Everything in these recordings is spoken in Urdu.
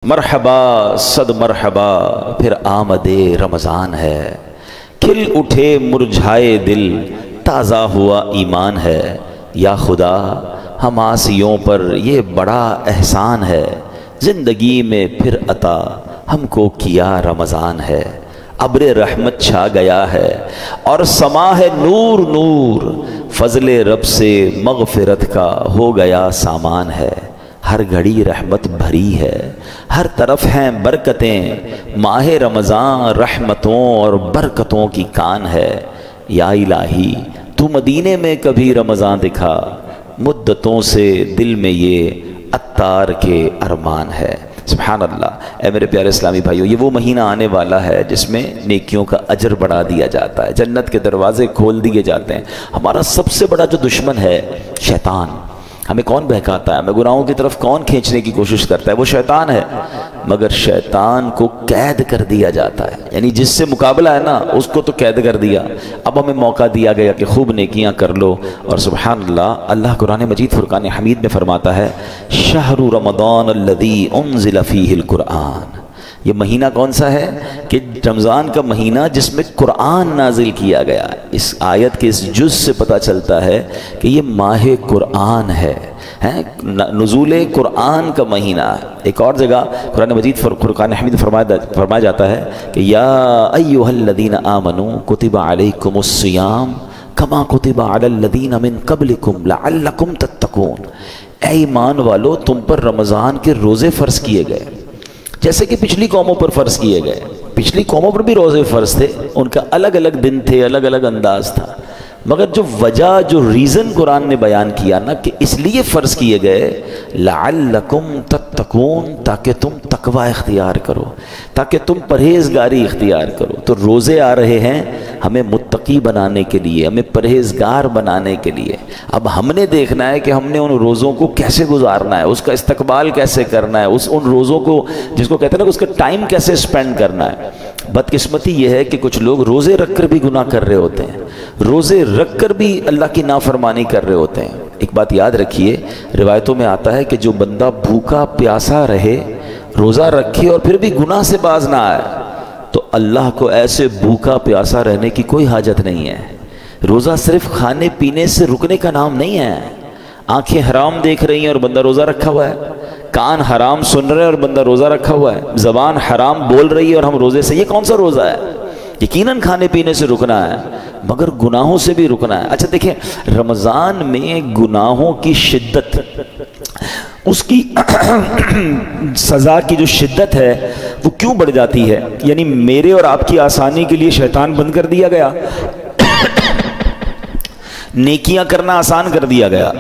مرحبا صد مرحبا پھر آمدے رمضان ہے، کھل اٹھے مرجھائے دل تازہ ہوا ایمان ہے۔ یا خدا ہم آسیوں پر یہ بڑا احسان ہے، زندگی میں پھر عطا ہم کو کیا رمضان ہے۔ ابر رحمت چھا گیا ہے اور سما ہے نور نور، فضل رب سے مغفرت کا ہو گیا سامان ہے۔ ہر گھڑی رحمت بھری ہے، ہر طرف ہیں برکتیں، ماہ رمضان رحمتوں اور برکتوں کی کان ہے۔ یا الہی تو مدینے میں کبھی رمضان دکھا، مدتوں سے دل میں یہ عطار کے ارمان ہے۔ سبحان اللہ۔ اے میرے پیارے اسلامی بھائیو، یہ وہ مہینہ آنے والا ہے جس میں نیکیوں کا اجر بڑھا دیا جاتا ہے، جنت کے دروازے کھول دیے جاتے ہیں۔ ہمارا سب سے بڑا جو دشمن ہے شیطان، ہمیں کون بہکاتا ہے، ہمیں گناہوں کی طرف کون کھینچنے کی کوشش کرتا ہے، وہ شیطان ہے۔ مگر شیطان کو قید کر دیا جاتا ہے، یعنی جس سے مقابلہ ہے نا اس کو تو قید کر دیا، اب ہمیں موقع دیا گیا کہ خوب نیکیاں کر لو۔ اور سبحان اللہ، اللہ قرآن مجید فرقان حمید میں فرماتا ہے شہر رمضان الذی انزل فیہ القرآن۔ یہ مہینہ کون سا ہے کہ رمضان کا مہینہ جس میں قرآن نازل کیا گیا ہے۔ اس آیت کے اس جز سے پتہ چلتا ہے کہ یہ ماہ قرآن ہے، نزول قرآن کا مہینہ ہے۔ ایک اور جگہ قرآن مجید فرقان حمید فرمایا جاتا ہے کہ یا ایھا الذین آمنوا کتب علیکم الصیام کما کتب علی الذین من قبلکم لعلکم تتقون۔ اے ایمان والو، تم پر رمضان کے روزے فرض کیے گئے جیسے کہ پچھلی قوموں پر فرض کیے گئے۔ پچھلی قوموں پر بھی روزے فرض تھے، ان کا الگ الگ دن تھے، الگ الگ انداز تھا، مگر جو وجہ جو ریزن قرآن نے بیان کیا نا کہ اس لیے فرض کیے گئے لعلکم تتقون، تاکہ تم تقوی اختیار کرو، تاکہ تم پرہیزگاری اختیار کرو۔ تو روزے آ رہے ہیں ہمیں متقی بنانے کے لیے، ہمیں پرہیزگار بنانے کے لیے۔ اب ہم نے دیکھنا ہے کہ ہم نے ان روزوں کو کیسے گزارنا ہے، اس کا استقبال کیسے کرنا ہے، ان روزوں کو جس کو کہتے ہیں نا اس کا ٹائم کیسے سپینڈ کرنا ہے۔ بدقسمتی یہ ہے کہ کچھ لوگ روزے رکھ کر بھی گناہ کر رہے ہوتے ہیں، روزے رکھ کر بھی اللہ کی نافرمانی کر رہے ہوتے ہیں۔ ایک بات یاد رکھیے، روایتوں میں آتا ہے کہ جو بندہ بھوکا پیاسا رہے، روزہ رکھے اور پھر بھی گناہ سے باز نہ آئے، تو اللہ کو ایسے بھوکا پیاسا رہنے کی کوئی حاجت نہیں ہے۔ روزہ صرف کھانے پینے سے رکنے کا نام نہیں ہے۔ آنکھیں حرام دیکھ رہی ہیں اور بندہ روزہ رکھا ہوا ہے، کان حرام سن رہے ہیں اور بندہ روزہ رکھا ہوا ہے، زبان حرام بول رہی ہے اور ہم روزے سے، یہ کون سا روزہ ہے؟ یقیناً کھانے پینے سے رکنا ہے مگر گناہوں سے بھی رکنا ہے۔ اچھا دیکھیں، رمضان میں گناہوں کی شدت، اس کی سزا کی جو شدت ہے وہ کیوں بڑھ جاتی ہے؟ یعنی میرے اور آپ کی آسانی کے لیے شیطان بند کر دیا گیا، نیکیاں کرنا آسان کر دیا گیا،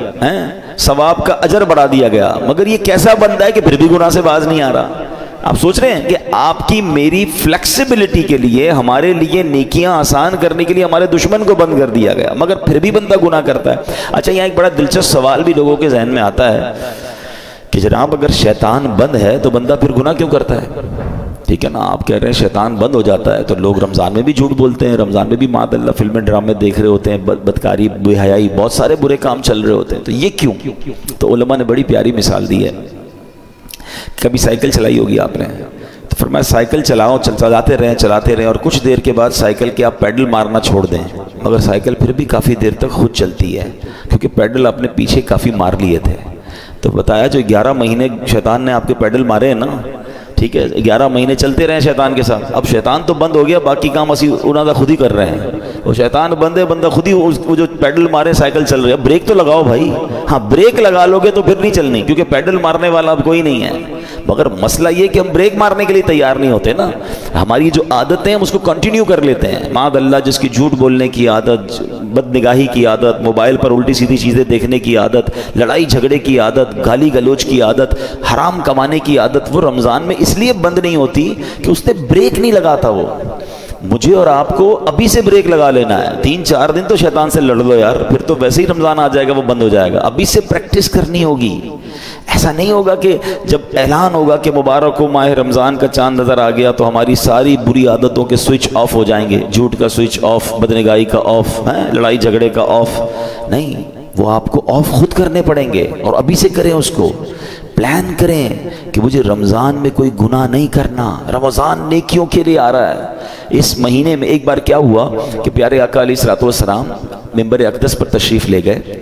ثواب کا اجر بڑھا دیا گیا، مگر یہ کیسا بندہ ہے کہ پھر بھی گناہ سے باز نہیں آ رہا؟ آپ سوچ رہے ہیں کہ آپ کی میری فلیکسیبلٹی کے لیے، ہمارے لیے نیکیاں آسان کرنے کے لیے ہمارے دشمن کو بند کر دیا گیا، مگر پھر بھی بندہ گناہ کرتا ہے۔ اچھا، یہاں ایک بڑا دلچسپ سوال بھی لوگوں کے ذہن میں آتا ہے کہ جناب اگر شیطان بند ہے تو بندہ پھر گناہ کیوں کرتا ہے؟ ٹھیک ہے نا، آپ کہہ رہے ہیں شیطان بند ہو جاتا ہے تو لوگ رمضان میں بھی جھوٹ بولتے ہیں، رمضان میں بھی معاذ اللہ فلمیں ڈرامے دیکھ رہے ہوتے ہیں، بدکاری، بے حیائی، بہت سارے برے کام چل رہے ہوتے ہیں، تو یہ کیوں؟ تو علماء نے بڑی پیاری مثال دی ہے۔ کبھی سائیکل چلائی ہوگی آپ نے، تو فرمایا سائیکل چلاؤ، چلاتے رہیں اور کچھ دیر کے بعد سائیکل کے آپ پیڈل مارنا چھوڑ دیں، مگر سائیکل پھر بھی کافی دیر تک خود چلتی ہے کیونکہ پیڈل آپ نے پیچھے کافی مار لیے تھے۔ تو بتایا جو 11 مہینے شیطان نے آپ کے پیڈل مارے ہیں نا، ٹھیک ہے، 11 مہینے چلتے رہے شیطان کے ساتھ، اب شیطان تو بند ہو گیا، باقی کام اسی انہوں نے خود ہی کر رہے ہیں۔ وہ شیطان بند ہے، بندہ خود ہی وہ جو پیڈل مارے سائیکل چل رہی ہے، بریک تو لگاؤ بھائی، ہاں بریک لگا لو گے تو پھر نہیں چلنی، کیونکہ پیڈل مارنے والا اب کوئی نہیں ہے۔ مگر مسئلہ یہ کہ ہم بریک مارنے کے لیے تیار نہیں ہوتے نا، ہماری جو عادتیں ہم اس کو کنٹینیو کر لیتے ہیں۔ معاذ اللہ، جس کی جھوٹ بولنے کی عادت، بد نگاہی کی عادت، موبائل پر الٹی سیدھی چیزیں دیکھنے کی عادت، لڑائی جھگڑے کی عادت، گالی گلوچ کی عادت، حرام کمانے کی عادت، وہ رمضان میں اس لیے بند نہیں ہوتی کہ اس نے بریک نہیں لگاتا۔ وہ مجھے اور آپ کو ابھی سے بریک لگا لینا ہے، 3-4 دن تو شیطان سے لڑ لو یار، پھر تو ویسے ہی رمضان آ جائے گا، وہ بند ہو جائے گا۔ ابھی سے پریکٹس کرنی ہوگی۔ ایسا نہیں ہوگا کہ جب اعلان ہوگا کہ مبارک ہو ماہ رمضان کا چاند نظر آ گیا تو ہماری ساری بری عادتوں کے سوئچ آف ہو جائیں گے، جھوٹ کا سوئچ آف، بدنگاہی کا آف، لڑائی جھگڑے کا آف، نہیں، وہ آپ کو آف خود کرنے پڑیں گے اور ابھی سے کریں اس کو۔ پلان کریں کہ مجھے رمضان میں کوئی گناہ نہیں کرنا، رمضان نیکیوں کے لیے آ رہا ہے۔ اس مہینے میں ایک بار کیا ہوا کہ پیارے آقا علیہ الصلوۃ والسلام ممبر اقدس پر تشریف لے گئے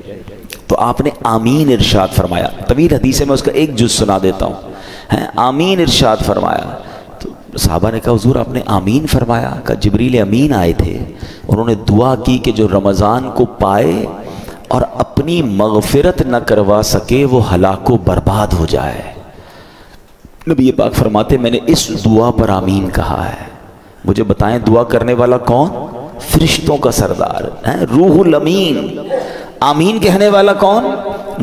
تو آپ نے آمین ارشاد فرمایا۔ طویل حدیث ہے، میں اس کا ایک جز سنا دیتا ہوں۔ آمین ارشاد فرمایا تو صحابہ نے کہا حضور آپ نے آمین فرمایا؟ کہا جبریل امین آئے تھے، انہوں نے دعا کی کہ جو رمضان کو پائے اور اپنی مغفرت نہ کروا سکے وہ ہلاک و برباد ہو جائے۔ نبی پاک فرماتے میں نے اس دعا پر آمین کہا ہے۔ مجھے بتائیں دعا کرنے والا کون؟ فرشتوں کا سردار روح الامین۔ آمین کہنے والا کون؟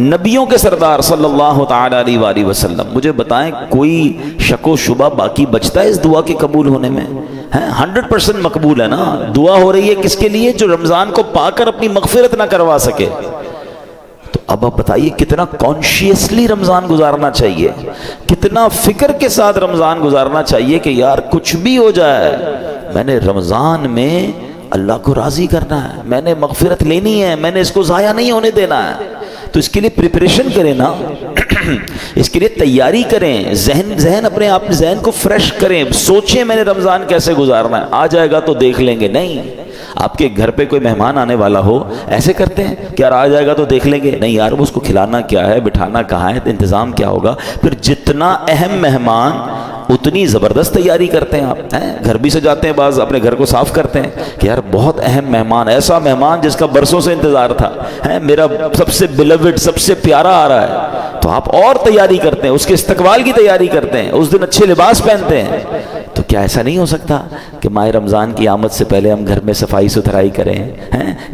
نبیوں کے سردار صلی اللہ تعالی علیہ وآلہ وسلم۔ مجھے بتائیں کوئی شک و شبہ باقی بچتا ہے اس دعا کے قبول ہونے میں؟ 100% مقبول ہے نا؟ دعا ہو رہی ہے کس کے لیے؟ جو رمضان کو پا کر اپنی مغفرت نہ کروا سکے۔ تو اب آپ بتائیے کتنا کانشیسلی رمضان گزارنا چاہیے، کتنا فکر کے ساتھ رمضان گزارنا چاہیے کہ یار کچھ بھی ہو جائے میں نے رمضان میں اللہ کو راضی کرنا ہے، میں نے مغفرت لینی ہے، میں نے اس کو ضائع نہیں ہونے دینا ہے۔ تو اس کے لیے پریپریشن کریں نا، اس کے لیے تیاری کریں، ذہن اپنے آپ ذہن کو فریش کریں، سوچیں میں نے رمضان کیسے گزارنا ہے۔ آ جائے گا تو دیکھ لیں گے، نہیں۔ آپ کے گھر پہ کوئی مہمان آنے والا ہو ایسے کرتے ہیں کہ یار آ جائے گا تو دیکھ لیں گے، نہیں یار اس کو کھلانا کیا ہے، بٹھانا کہاں ہے، انتظام کیا ہوگا۔ پھر جتنا اہم مہمان اتنی زبردست تیاری کرتے ہیں آپ، گھر بھی سجاتے ہیں، بعض اپنے گھر کو صاف کرتے ہیں کہ یار بہت اہم مہمان، ایسا مہمان جس کا برسوں سے انتظار تھا، میرا سب سے بیلوڈ سب سے پیارا آ رہا ہے، تو آپ اور تیاری کرتے ہیں، اس کے استقبال کی تیاری کرتے ہیں، اس دن اچھے لباس پہنتے ہیں۔ تو کیا ایسا نہیں ہو سکتا کہ ماہ رمضان کی آمد سے پہلے ہم گھر میں صفائی ستھرائی کریں،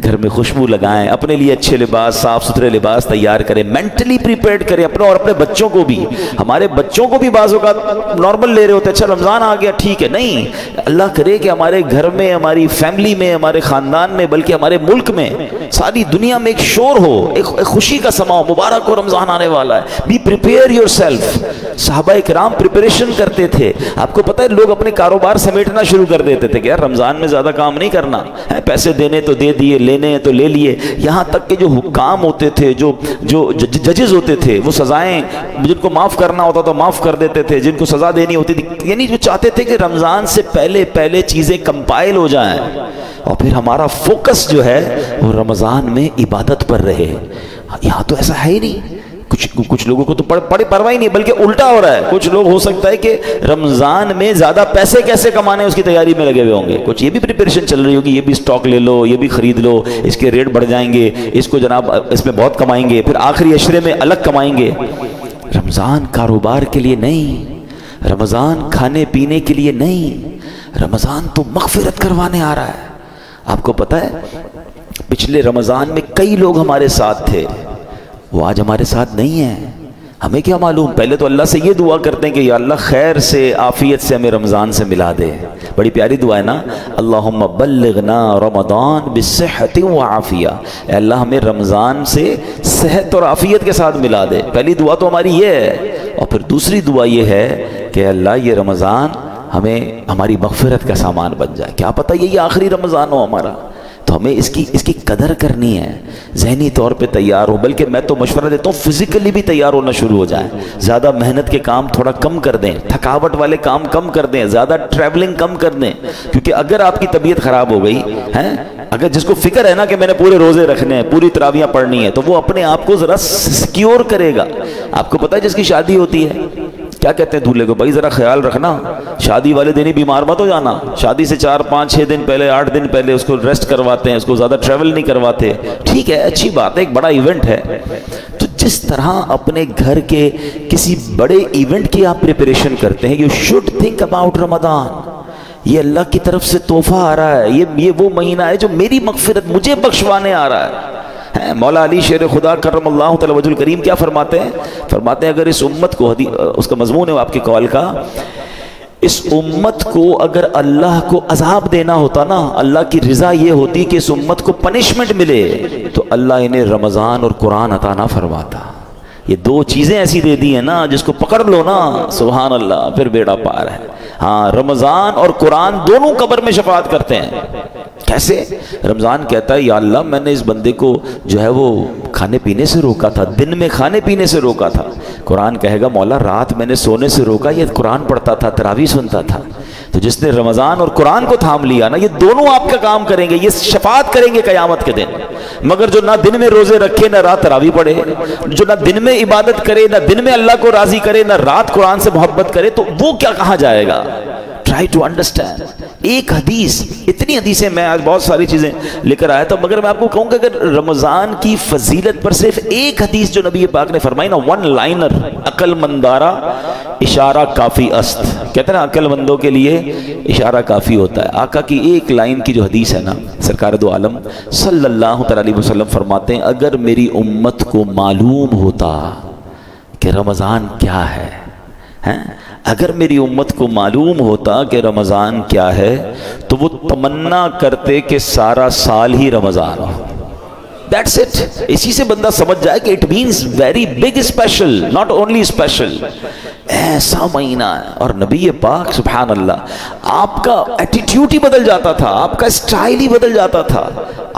گھر میں خوشبو لگائیں، اپنے لیے اچھے لباس، صاف ستھرے لباس تیار کریں، مینٹلی پریپیئرڈ کریں اپنے اور اپنے بچوں کو بھی۔ ہمارے بچوں کو بھی بعض اوقات نارمل لے رہے ہوتے ہیں، اچھا رمضان آ گیا ٹھیک ہے، نہیں، اللہ کرے کہ ہمارے گھر میں، ہماری فیملی میں، ہمارے خاندان میں، بلکہ ہمارے ملک میں، ساری دنیا میں ایک شور ہو، ایک خوشی کا سما ہو، مبارک ہو رمضان آنے والا ہے۔ Be prepare yourself. صحابہ کرام پریپریشن کرتے تھے۔ آپ کو پتہ ہے لوگ اپنے کاروبار سمیٹنا شروع کر دیتے تھے کہ یار رمضان میں زیادہ کام نہیں کرنا ہے، پیسے دینے تو دے دیے، لینے تو لے لیے۔ یہاں تک کہ جو حکام ہوتے تھے، جو ججز ہوتے تھے، وہ سزائیں جن کو معاف کرنا ہوتا تو معاف کر دیتے تھے، جن کو سزا دینی ہوتی تھی، یعنی جو چاہتے تھے کہ رمضان سے پہلے چیزیں کمپائل ہو جائیں اور پھر ہمارا فوکس جو ہے وہ رمضان میں عبادت پر رہے۔ یہاں تو ایسا ہے ہی نہیں۔ کچھ لوگوں کو تو بڑی پرواہ نہیں، بلکہ الٹا ہو رہا ہے۔ کچھ لوگ ہو سکتا ہے کہ رمضان میں زیادہ پیسے کیسے کمانے اس کی تیاری میں لگے ہوئے ہوں گے، کچھ یہ بھی پریپریشن چل رہی ہوگی، یہ بھی سٹاک لے لو، یہ بھی خرید لو، اس کے ریٹ بڑھ جائیں گے، اس کو جناب اس میں بہت کمائیں گے، پھر آخری عشرے میں الگ کمائیں گے۔ رمضان کاروبار کے لیے نہیں، رمضان کھانے پینے کے لیے نہیں، رمضان تو مغفرت کروانے آ رہا ہے۔ آپ کو پتہ ہے پچھلے رمضان میں کئی لوگ ہمارے ساتھ تھے، وہ آج ہمارے ساتھ نہیں ہیں۔ ہمیں کیا معلوم؟ پہلے تو اللہ سے یہ دعا کرتے ہیں کہ یا اللہ خیر سے، عافیت سے ہمیں رمضان سے ملا دے۔ بڑی پیاری دعا ہے نا، اللہم بلغنا رمضان بالصحت وعافیہ، اے اللہ ہمیں رمضان سے صحت اور عافیت کے ساتھ ملا دے۔ پہلی دعا تو ہماری یہ ہے، اور پھر دوسری دعا یہ ہے کہ اللہ یہ رمضان ہمیں ہماری مغفرت کا سامان بن جائے۔ کیا پتہ یہ آخری رمضان ہو ہمارا، تو ہمیں اس کی قدر کرنی ہے، ذہنی طور پہ تیار ہو، بلکہ میں تو مشورہ دیتا ہوں فزیکلی بھی تیار ہونا شروع ہو جائیں، زیادہ محنت کے کام تھوڑا کم کر دیں، تھکاوٹ والے کام کم کر دیں، زیادہ ٹریولنگ کم کر دیں، کیونکہ اگر آپ کی طبیعت خراب ہو گئی ہے، اگر جس کو فکر ہے نا کہ میں نے پورے روزے رکھنے ہیں، پوری تراویحیں پڑھنی ہے، تو وہ اپنے آپ کو ذرا سیکیور کرے گا۔ آپ کو پتہ ہے جس کی شادی ہوتی ہے کیا کہتے ہیں دولہے کو، بھائی ذرا خیال رکھنا، شادی والے دن ہی بیمار مت ہو جانا، شادی سے 4 5 6 دن پہلے 8 دن پہلے اس کو ریسٹ کرواتے ہیں، اس کو زیادہ ٹریول نہیں کرواتے۔ ٹھیک ہے، اچھی بات ہے، ایک بڑا ایونٹ ہے، تو جس طرح اپنے گھر کے کسی بڑے ایونٹ کی آپ پریپریشن کرتے ہیں، یو شوڈ تھنک اباؤٹ رمضان۔ یہ اللہ کی طرف سے تحفہ آ رہا ہے، یہ وہ مہینہ ہے جو میری مغفرت مجھے بخشوانے آ رہا ہے۔ مولا علی شیر خدا کرم اللہ تعالی وجہ الکریم کیا فرماتے ہیں؟ فرماتے ہیں اگر اس امت کو، اس کا مضمون ہے آپ کے قول کا، اس امت کو اگر اللہ کو عذاب دینا ہوتا نا، اللہ کی رضا یہ ہوتی کہ اس امت کو پنشمنٹ ملے، تو اللہ انہیں رمضان اور قرآن عطا نہ فرماتا۔ یہ 2 چیزیں ایسی دے دی ہیں نا، جس کو پکڑ لو نا سبحان اللہ پھر بیڑا پار ہے۔ ہاں، رمضان اور قرآن دونوں قبر میں شفاعت کرتے ہیں۔ کیسے؟ رمضان کہتا ہے یا اللہ میں نے اس بندے کو جو ہے وہ کھانے پینے سے روکا تھا، دن میں کھانے پینے سے روکا تھا۔ قرآن کہے گا مولا رات میں نے سونے سے روکا، یہ قرآن پڑھتا تھا، تراویح سنتا تھا۔ تو جس نے رمضان اور قرآن کو تھام لیا نا، یہ دونوں آپ کا کام کریں گے، یہ شفاعت کریں گے قیامت کے دن۔ مگر جو نہ دن میں روزے رکھے نہ رات تراویح پڑھے، جو نہ دن میں عبادت کرے نہ دن میں اللہ کو راضی کرے نہ رات قرآن سے محبت کرے، تو وہ کیا کہاں جائے گا؟ Try to understand. ایک حدیث، اتنی حدیثیں میں آج بہت ساری چیزیں لے کر آیا تھا، مگر میں آپ کو کہوں کہ اگر رمضان کی فضیلت پر صرف ایک حدیث جو نبی پاک نے فرمائی نا، ون لائنر، عقل مندارا اشارہ کافی است، کہتے ہیں نا عقل مندوں کے لیے اشارہ کافی ہوتا ہے۔ آقا کی ایک لائن کی جو حدیث ہے نا، سرکار دو عالم صلی اللہ علیہ وسلم فرماتے ہیں اگر میری امت کو معلوم ہوتا کہ رمضان کیا ہے، اگر میری امت کو معلوم ہوتا کہ رمضان کیا ہے تو وہ تمنا کرتے کہ سارا سال ہی رمضان ہو۔ That's it۔ اسی سے بندہ سمجھ جائے کہ it means very big special, not only special۔ ایسا مہینہ ہے۔ اور نبی پاک سبحان اللہ آپ کا ایٹیٹیوڈ ہی بدل جاتا تھا، آپ کا اسٹائل ہی بدل جاتا تھا۔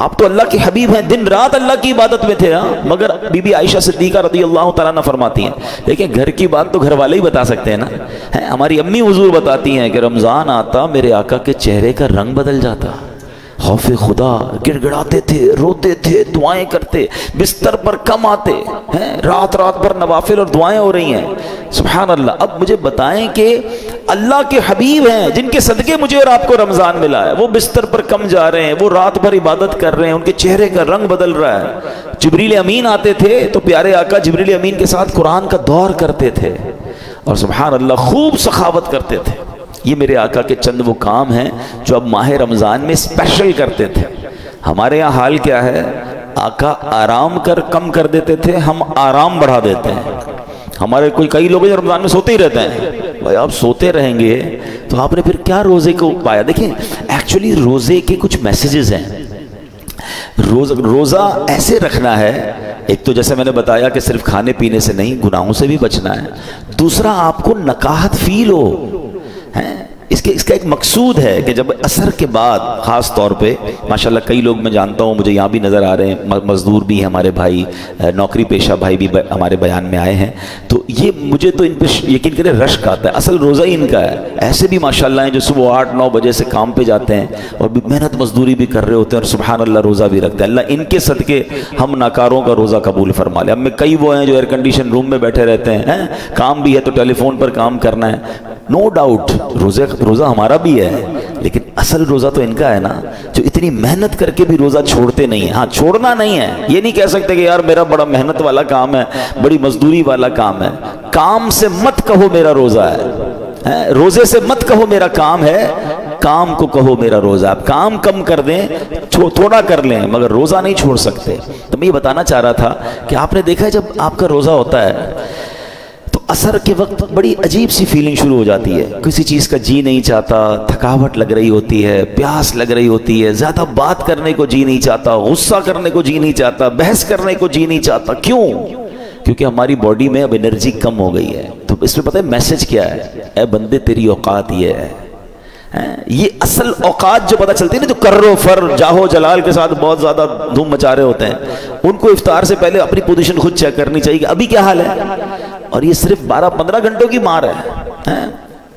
آپ تو اللہ کے حبیب ہیں، دن رات اللہ کی عبادت میں تھے، مگر بی بی عائشہ صدیقہ رضی اللہ تعالیٰ عنہ فرماتی ہیں، لیکن گھر کی بات تو گھر والے ہی بتا سکتے ہیں نا۔ ہماری امی حضور بتاتی ہیں کہ رمضان آتا میرے آقا کے چہرے کا رنگ بدل جاتا، خوف خدا، گڑ گڑاتے تھے، روتے تھے، دعائیں کرتے، بستر پر کم آتے ہیں، رات رات بھر نوافل اور دعائیں ہو رہی ہیں۔ سبحان اللہ۔ اب مجھے بتائیں کہ اللہ کے حبیب ہیں جن کے صدقے مجھے اور آپ کو رمضان ملا ہے، وہ بستر پر کم جا رہے ہیں، وہ رات بھر عبادت کر رہے ہیں، ان کے چہرے کا رنگ بدل رہا ہے۔ جبریل امین آتے تھے تو پیارے آقا جبریل امین کے ساتھ قرآن کا دور کرتے تھے اور سبحان اللہ خوب سخاوت کرتے تھے۔ یہ میرے آقا کے چند وہ کام ہیں جو اب ماہ رمضان میں اسپیشل کرتے تھے۔ ہمارے یہاں حال کیا ہے، آقا آرام کم کر دیتے تھے، ہم آرام بڑھا دیتے ہیں۔ ہمارے کئی لوگ رمضان میں سوتے ہی رہتے ہیں۔ بھائی آپ سوتے رہیں گے تو آپ نے پھر کیا روزے کو پایا؟ دیکھیں ایکچولی روزے کے کچھ میسیجز ہیں۔ روزہ ایسے رکھنا ہے، ایک تو جیسے میں نے بتایا کہ صرف کھانے پینے سے نہیں، گناہوں سے بھی بچنا ہے۔ دوسرا آپ کو نکاہت فیل ہو، اس کا ایک مقصود ہے کہ جب عصر کے بعد خاص طور پہ ماشاءاللہ کئی لوگ میں جانتا ہوں، مجھے یہاں بھی نظر آ رہے ہیں، مزدور بھی ہیں ہمارے بھائی، نوکری پیشہ بھائی بھی ہمارے بیان میں آئے ہیں، تو یہ مجھے تو ان پہ یقین کریں رشک آتا ہے۔ اصل روزہ ہی ان کا ہے۔ ایسے بھی ماشاءاللہ ہیں جو صبح 8-9 بجے سے کام پہ جاتے ہیں اور محنت مزدوری بھی کر رہے ہوتے ہیں اور سبحان اللہ روزہ بھی رکھتے ہیں۔ اللہ ان کے صدقے ہم ناکاروں کا روزہ قبول فرما لے۔ ہم میں کئی وہ ہیں جو ایئر کنڈیشن روم میں بیٹھے رہتے ہیں، کام بھی ہے تو ٹیلی فون پر کام کرنا ہے، نو ڈاؤٹ روزہ ہمارا بھی ہے، لیکن اصل روزہ تو ان کا ہے نا، جو اتنی محنت کر کے بھی روزہ چھوڑتے نہیں ہیں۔ ہاں چھوڑنا نہیں ہے، یہ نہیں کہہ سکتے کہ یار میرا بڑا محنت والا کام ہے، بڑی مزدوری والا کام ہے۔ کام سے مت کہو میرا روزہ ہے، روزے سے مت کہو میرا کام ہے، کام کو کہو میرا روزہ۔ آپ کام کم کر دیں، تھوڑا کر لیں، مگر روزہ نہیں چھوڑ سکتے۔ تو میں یہ بتانا چاہ رہا تھا کہ آپ نے دیکھا ہے جب آپ کا روزہ ہوتا ہے عصر کے وقت بڑی عجیب سی فیلنگ شروع ہو جاتی ہے، کسی چیز کا جی نہیں چاہتا، تھکاوٹ لگ رہی ہوتی ہے، پیاس لگ رہی ہوتی ہے، زیادہ بات کرنے کو جی نہیں چاہتا، غصہ کرنے کو جی نہیں چاہتا، بحث کرنے کو جی نہیں چاہتا۔ کیوں؟ کیونکہ ہماری باڈی میں اب انرجی کم ہو گئی ہے۔ تو اس میں پتہ ہے میسج کیا ہے؟ اے بندے تیری اوقات یہ ہے۔ یہ اصل اوقات جو پتہ چلتی ہے نا، جو کرو فر جاہو جلال کے ساتھ بہت زیادہ دھوم مچا رہے ہوتے ہیں، ان کو افطار سے پہلے اپنی پوزیشن خود چیک کرنی چاہیے کہ ابھی کیا حال ہے۔ اور یہ صرف 12-15 گھنٹوں کی مار ہے۔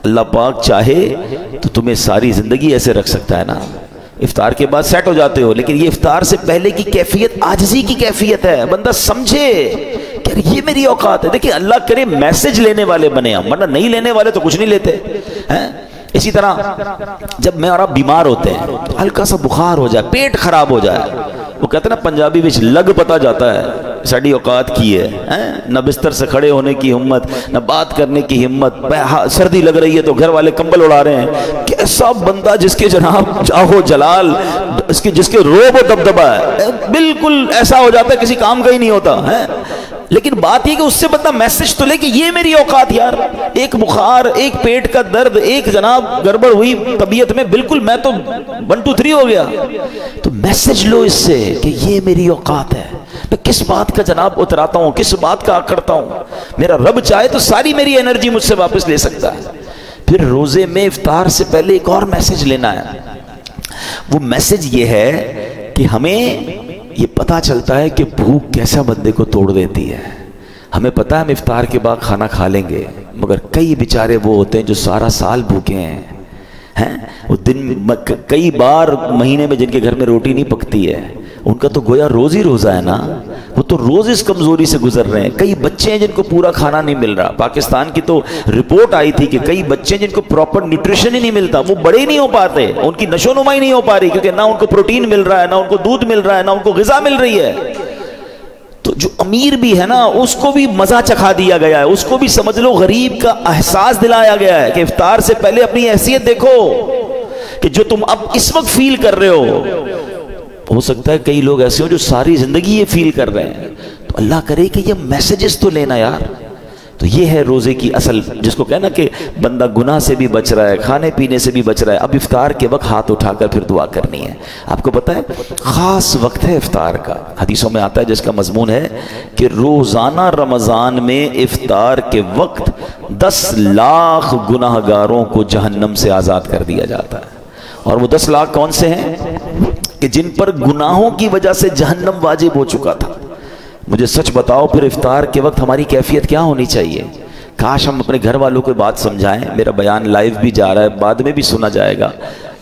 اللہ پاک چاہے تو تمہیں ساری زندگی ایسے رکھ سکتا ہے نا، افطار کے بعد سیٹ ہو جاتے ہو، لیکن یہ افطار سے پہلے کی کیفیت عاجزی کی کیفیت ہے۔ بندہ سمجھے کہ یہ میری اوقات ہے۔ دیکھیں اللہ کرے میسج لینے والے بنے ہم، ورنہ نہیں لینے والے تو کچھ نہیں لیتے۔ اسی طرح جب میں اور آپ بیمار ہوتے ہیں، ہلکا سا بخار ہو جائے، پیٹ خراب ہو جائے، وہ کہتے ہیں نا پنجابی وچ لگ پتا جاتا ہے ساڑی اوقات کی ہے، نہ بستر سے کھڑے ہونے کی ہمت، نہ بات کرنے کی ہمت، سردی لگ رہی ہے تو گھر والے کمبل اڑا رہے ہیں۔ کیسا بندہ جس کے جناب جاہو جلال، جس کے روب و دبدبہ ہے، بالکل ایسا ہو جاتا ہے کسی کام کا ہی نہیں ہوتا ہے۔ لیکن بات یہ کہ اس سے بندہ میسج تو لے کہ یہ میری اوقات یار، ایک بخار، ایک پیٹ کا درد، ایک جناب گڑبڑ ہوئی طبیعت میں، بالکل میں تو 1 2 3 ہو گیا، تو میسج لو اس سے کہ یہ میری اوقات ہے۔ میں کس بات کا جناب اتراتا ہوں، کس بات کا کرتا ہوں، میرا رب چاہے تو ساری میری انرجی مجھ سے واپس لے سکتا ہے۔ پھر روزے میں افطار سے پہلے ایک اور میسج لینا ہے۔ وہ میسج یہ ہے کہ ہمیں یہ پتا چلتا ہے کہ بھوک کیسا بندے کو توڑ دیتی ہے. ہمیں پتا ہے ہم افطار کے بعد کھانا کھا لیں گے، مگر کئی بیچارے وہ ہوتے ہیں جو سارا سال بھوکے ہیں. وہ دن کئی بار مہینے میں جن کے گھر میں روٹی نہیں پکتی ہے، ان کا تو گویا روز ہی روزہ ہے نا، وہ تو روز اس کمزوری سے گزر رہے ہیں. کئی بچے ہیں جن کو پورا کھانا نہیں مل رہا. پاکستان کی تو رپورٹ آئی تھی کہ کئی بچے ہیں جن کو پراپر نیوٹریشن ہی نہیں ملتا، وہ بڑے ہی نہیں ہو پاتے، ان کی نشو نما ہی نہیں ہو پا رہی، کیونکہ نہ ان کو پروٹین مل رہا ہے، نہ ان کو دودھ مل رہا ہے، نہ ان کو غذا مل رہی ہے. تو جو امیر بھی ہے نا، اس کو بھی مزہ چکھا دیا گیا ہے، اس کو بھی سمجھ لو غریب کا احساس دلایا گیا ہے کہ افطار سے پہلے اپنی حیثیت دیکھو کہ جو تم اب اس وقت فیل کر رہے ہو سکتا ہے کئی لوگ ایسے ہو جو ساری زندگی یہ فیل کر رہے ہیں. تو اللہ کرے کہ یہ میسیجز تو لینا یار. تو یہ ہے روزے کی اصل، جس کو کہنا کہ بندہ گناہ سے بھی بچ رہا ہے، کھانے پینے سے بھی بچ رہا ہے. اب افطار کے وقت ہاتھ اٹھا کر پھر دعا کرنی ہے. آپ کو پتہ ہے خاص وقت ہے افطار کا، حدیثوں میں آتا ہے جس کا مضمون ہے کہ روزانہ رمضان میں افطار کے وقت 10 لاکھ گناہ گاروں کو جہنم سے آزاد کر دیا جاتا ہے. اور وہ 10 لاکھ کون سے ہیں؟ کہ جن پر گناہوں کی وجہ سے جہنم واجب ہو چکا تھا. مجھے سچ بتاؤ پھر افطار کے وقت ہماری کیفیت کیا ہونی چاہیے؟ کاش ہم اپنے گھر والوں کو بات سمجھائیں. میرا بیان لائیو بھی جا رہا ہے، بعد میں بھی سنا جائے گا.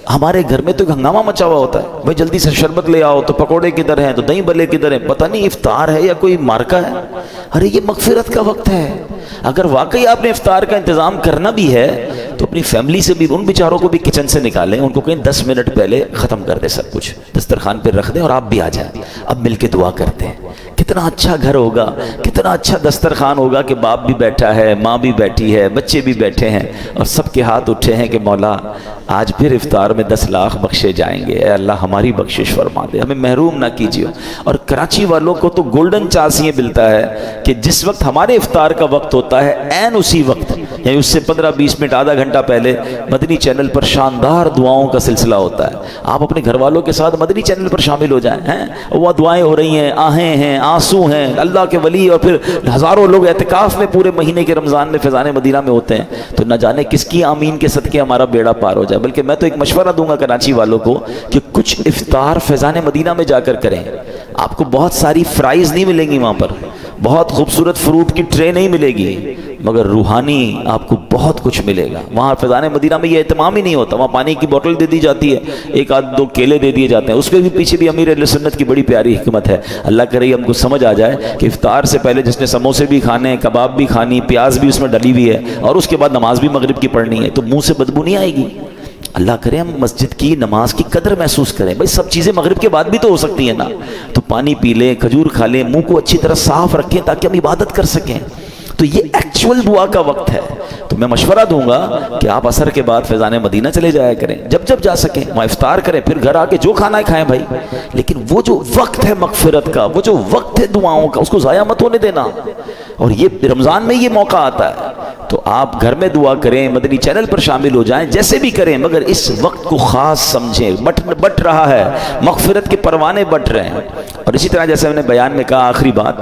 ہمارے گھر میں تو ایک ہنگامہ مچا ہوا ہوتا ہے، بھائی جلدی سے شربت لے آؤ، تو پکوڑے کدھر ہیں، تو دہی بلے کدھر ہیں، پتہ نہیں افطار ہے یا کوئی مارکا ہے. ارے یہ مغفرت کا وقت ہے. اگر واقعی آپ نے افطار کا انتظام کرنا بھی ہے تو اپنی فیملی سے بھی، ان بیچاروں کو بھی کچن سے نکالیں، ان کو کہیں 10 منٹ پہلے ختم کر دیں، سب کچھ دسترخوان پہ رکھ دیں اور آپ بھی آ جائیں. اب مل کے دعا کرتے ہیں. کتنا اچھا گھر ہوگا، کتنا اچھا دسترخوان ہوگا کہ باپ بھی بیٹھا ہے، ماں بھی بیٹھی ہے، بچے بھی بیٹھے ہیں، اور سب کے ہاتھ اٹھے ہیں کہ مولا آج پھر افطار میں 10 لاکھ بخشے جائیں گے. اے اللہ ہماری بخشش فرما دے، ہمیں محروم نہ کیجیے. اور کراچی والوں کو تو گولڈن چانس یہ ملتا ہے کہ جس وقت ہمارے افطار کا وقت ہوتا ہے، عین اسی وقت یعنی اس سے 15-20 منٹ آدھا گھنٹہ پہلے مدنی چینل پر شاندار دعاؤں کا سلسلہ ہوتا ہے. آپ اپنے گھر والوں کے ساتھ مدنی چینل پر شامل ہو جائیں. وہ دعائیں ہو رہی ہیں، آہیں ہیں، آنسو ہیں، اللہ کے ولی اور پھر ہزاروں لوگ اعتکاف میں پورے مہینے کے رمضان میں فیضان مدینہ میں ہوتے ہیں. تو نہ جانے کس کی آمین کے صدقے ہمارا بیڑا پار ہو جائے. بلکہ میں تو ایک مشورہ دوں گا کراچی والوں کو کہ کچھ افطار فیضان مدینہ میں جا کر کریں. آپ کو بہت ساری فرائز نہیں ملیں گی وہاں پر، بہت خوبصورت فروٹ کی ٹرے نہیں ملے گی، مگر روحانی آپ کو بہت کچھ ملے گا. وہاں فیضان مدینہ میں یہ اہتمام ہی نہیں ہوتا. وہاں پانی کی بوتل دے دی جاتی ہے، 1-2 کیلے دے دیے جاتے ہیں. اس کے بھی پیچھے بھی امیر اہل سنت کی بڑی پیاری حکمت ہے. اللہ کرے ہم کو سمجھ آ جائے کہ افطار سے پہلے جس نے سموسے بھی کھانے ہیں، کباب بھی کھانی، پیاز بھی اس میں ڈلی ہوئی ہے، اور اس کے بعد نماز بھی مغرب کی پڑھنی ہے، تو منہ سے بدبو نہیں آئے گی. اللہ کرے ہم مسجد کی نماز کی قدر محسوس کریں. بھائی سب چیزیں مغرب کے بعد بھی تو ہو سکتی ہیں نا. تو پانی پی لیں، کھجور کھا لیں، منہ کو اچھی طرح صاف رکھیں تاکہ ہم عبادت کر سکیں. تو یہ ایکچول دعا کا وقت ہے. تو میں مشورہ دوں گا کہ آپ عصر کے بعد فیضان مدینہ چلے جایا کریں، جب جا سکیں وہاں افطار کریں، پھر گھر آ کے جو کھانا ہے کھائیں بھائی. لیکن وہ جو وقت ہے مغفرت کا، وہ جو وقت ہے دعاؤں کا، اس کو ضائع مت ہونے دینا. اور یہ رمضان میں یہ موقع آتا ہے تو آپ گھر میں دعا کریں، مدنی چینل پر شامل ہو جائیں، جیسے بھی کریں، مگر اس وقت کو خاص سمجھیں. بٹ رہا ہے، مغفرت کے پروانے بٹ رہے ہیں. اور اسی طرح جیسے میں نے بیان میں کہا آخری بات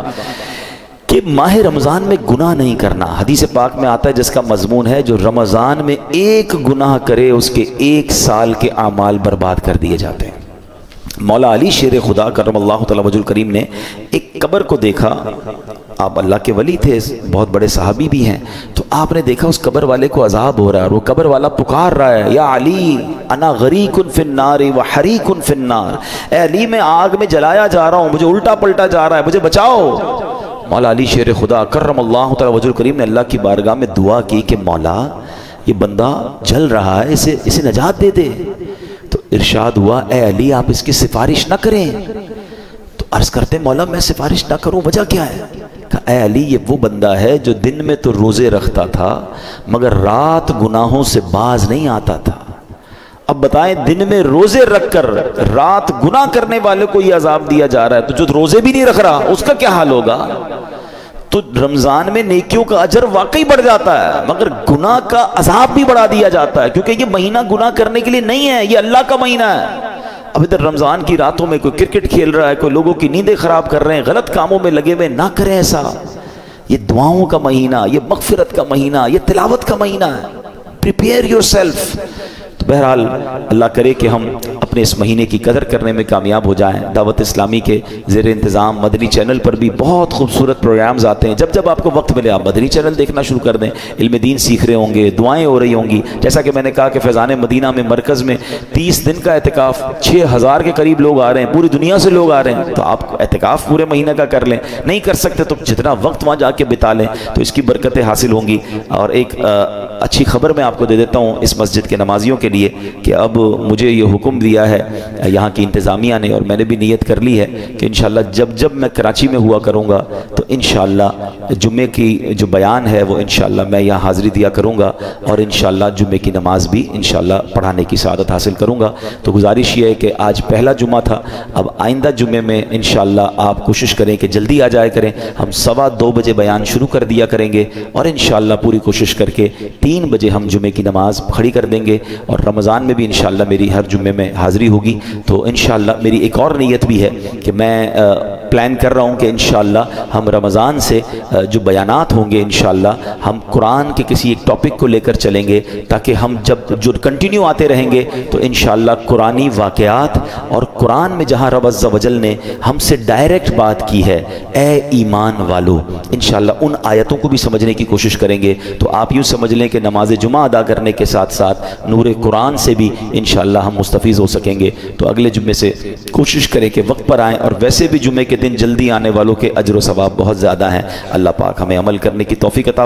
کہ ماہ رمضان میں گناہ نہیں کرنا. حدیث پاک میں آتا ہے جس کا مضمون ہے جو رمضان میں ایک گناہ کرے اس کے 1 سال کے اعمال برباد کر دیے جاتے ہیں. مولا علی شیر خدا کرم اللہ تعالی وجہ الکریم نے ایک قبر کو دیکھا. آپ اللہ کے ولی تھے، بہت بڑے صحابی بھی ہیں. تو آپ نے دیکھا اس قبر والے کو عذاب ہو رہا ہے، اور وہ قبر والا پکار رہا ہے، یا علی انا غریق فی النار و حریق فی النار. اے علی میں آگ میں جلایا جا رہا ہوں، مجھے الٹا پلٹا جا رہا ہے، مجھے بچاؤ. مولا علی شیر خدا کرم اللہ تعالی وجہ الکریم نے اللہ کی بارگاہ میں دعا کی کہ مولا یہ بندہ جل رہا ہے، اسے نجات دے دے. تو ارشاد ہوا اے علی آپ اس کی سفارش نہ کریں. تو عرض کرتے مولا میں سفارش نہ کروں، وجہ کیا ہے؟ کہا اے علی یہ وہ بندہ ہے جو دن میں تو روزے رکھتا تھا مگر رات گناہوں سے باز نہیں آتا تھا. اب بتائیں دن میں روزے رکھ کر رات گناہ کرنے والے کو یہ عذاب دیا جا رہا ہے، تو جو روزے بھی نہیں رکھ رہا اس کا کیا حال ہوگا؟ تو رمضان میں نیکیوں کا اجر واقعی بڑھ جاتا ہے مگر گناہ کا عذاب بھی بڑھا دیا جاتا ہے، کیونکہ یہ مہینہ گناہ کرنے کے لیے نہیں ہے، یہ اللہ کا مہینہ ہے. اب ادھر رمضان کی راتوں میں کوئی کرکٹ کھیل رہا ہے، کوئی لوگوں کی نیندیں خراب کر رہے ہیں، غلط کاموں میں لگے ہوئے، نہ کریں ایسا. یہ دعاؤں کا مہینہ، یہ مغفرت کا مہینہ، یہ تلاوت کا مہینہ ہے. Prepare your self. تو بہرحال اللہ کرے کہ ہم اپنے اس مہینے کی قدر کرنے میں کامیاب ہو جائیں۔ دعوت اسلامی کے زیر انتظام مدنی چینل پر بھی بہت خوبصورت پروگرامز آتے ہیں، جب جب آپ کو وقت ملے آپ مدنی چینل دیکھنا شروع کر دیں، علم دین سیکھ رہے ہوں گے، دعائیں ہو رہی ہوں گی۔ جیسا کہ میں نے کہا کہ فیضان مدینہ میں مرکز میں 30 دن کا اعتکاف، 6000 کے قریب لوگ آ رہے ہیں، پوری دنیا سے لوگ آ رہے ہیں، تو آپ اعتکاف پورے مہینہ کا کر لیں، نہیں کر سکتے تو جتنا وقت وہاں جا کے بتا لیں تو اس کی برکتیں حاصل ہوں گی۔ اور ایک اچھی خبر میں آپ کو دے دیتا ہوں اس مسجد کے نمازیوں کے لیے کہ اب مجھے یہ حکم دیا ہے یہاں کی انتظامیہ نے، اور میں نے بھی نیت کر لی ہے کہ انشاءاللہ جب میں کراچی میں ہوا کروں گا تو انشاءاللہ جمعے کی جو بیان ہے وہ انشاءاللہ میں یہاں حاضری دیا کروں گا، اور انشاءاللہ جمعے کی نماز بھی انشاءاللہ پڑھانے کی سعادت حاصل کروں گا۔ تو گزارش یہ ہے کہ آج پہلا جمعہ تھا، اب آئندہ جمعے میں انشاءاللہ آپ کوشش کریں کہ جلدی آ جائے کریں، ہم 2:15 بجے بیان شروع کر دیا کریں گے، اور انشاءاللہ پوری کوشش کر کے 3 بجے ہم جمعے کی نماز کھڑی کر دیں گے، اور رمضان میں بھی انشاءاللہ میری ہر جمعے میں حاضری ہوگی۔ تو انشاءاللہ میری ایک اور نیت بھی ہے کہ میں پلان کر رہا ہوں کہ انشاءاللہ ہم رمضان سے جو بیانات ہوں گے انشاءاللہ ہم قرآن کے کسی ایک ٹاپک کو لے کر چلیں گے، تاکہ ہم جب جو کنٹینیو آتے رہیں گے تو انشاءاللہ قرآنی واقعات اور قرآن میں جہاں رب عز و جل نے ہم سے ڈائریکٹ بات کی ہے، اے ایمان والو، انشاءاللہ ان آیتوں کو بھی سمجھنے کی کوشش کریں گے۔ تو آپ یوں سمجھ لیں کہ نماز جمعہ ادا کرنے کے ساتھ ساتھ نور قرآن سے بھی انشاءاللہ ہم مستفیض ہو سکیں گے۔ تو اگلے جمعے سے کوشش کریں کہ وقت پر آئیں، اور ویسے بھی جمعے کے دن جلدی آنے والوں کے اجر و ثواب بہت زیادہ ہیں۔ اللہ پاک ہمیں عمل کرنے کی توفیق عطا